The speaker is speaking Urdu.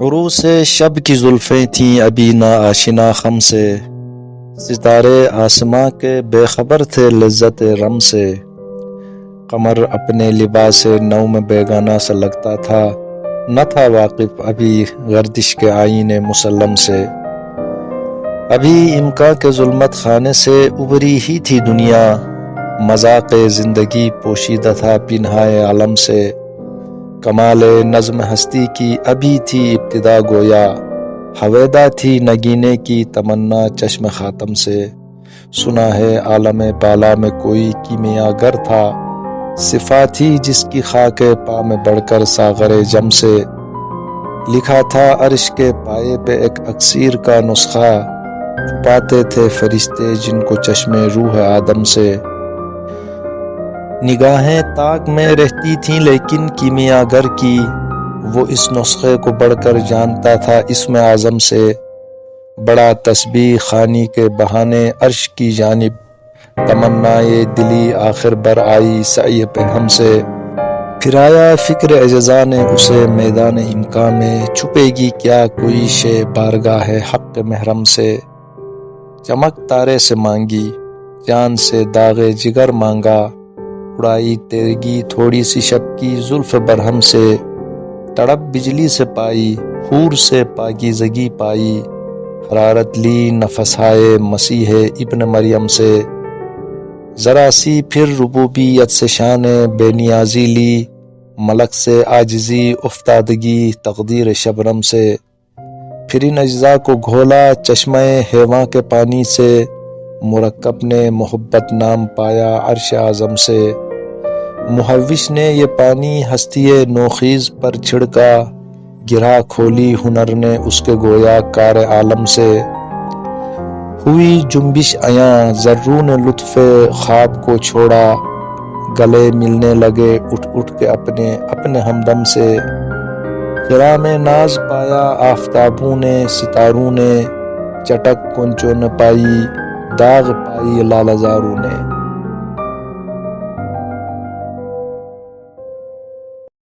عروس شب کی زلفیں تھیں ابھی نا آشنا خم سے، ستارے آسماں کے بے خبر تھے لذت رم سے، قمر اپنے لباس نو میں بیگانہ سا لگتا تھا، نہ تھا واقف ابھی گردش کے آئین مسلم سے، ابھی امکان کے ظلمت خانے سے ابری ہی تھی دنیا، مذاق زندگی پوشیدہ تھا پنہائے عالم سے، کمال نظم ہستی کی ابھی تھی ابتدا گویا، ہویدا تھی نگینے کی تمنا چشم خاتم سے، سنا ہے عالم بالا میں کوئی کیمیا گر تھا، صفات تھی جس کی خاک پا میں بڑھ کر ساغر جم سے، لکھا تھا عرش کے پائے پہ ایک اکسیر کا نسخہ، چھپاتے تھے فرشتے جن کو چشم روح آدم سے، نگاہیں طاق میں رہتی تھیں لیکن کیمیا گر کی، وہ اس نسخے کو بڑھ کر جانتا تھا اسم اعظم سے، بڑا تسبیح خوانی کے بہانے عرش کی جانب، تمنائے دلی آخر بر آئی سعی پہ ہم سے، پھر آیا فکر اجزا نے اسے میدان امکان میں، چھپے گی کیا کوئی شے بارگاہ حق محرم سے، چمک تارے سے مانگی جان سے داغ جگر مانگا، اڑائی تیرگی تھوڑی سی شب کی زلف برہم سے، تڑپ بجلی سے پائی حور سے پاکیزگی پائی، حرارت لی نفس ہائے مسیح ابن مریم سے، ذرا سی پھر ربوبیت سے شان بے نیازی لی، ملک سے عاجزی افتادگی تقدیر شبنم سے، پھر ان اجزاء کو گھولا چشمہ حیواں کے پانی سے، مرکب نے محبت نام پایا عرش اعظم سے، محوش نے یہ پانی ہستی نوخیز پر چھڑکا، گرہ کھولی ہنر نے اس کے گویا کار عالم سے، ہوئی جنبش عیاں ذروں نے لطف خواب کو چھوڑا، گلے ملنے لگے اٹھ اٹھ کے اپنے ہمدم سے، خرام میں ناز پایا آفتابوں نے ستاروں نے، چٹک کنچوں نے پائی داغ پائی لالہ زاروں نے۔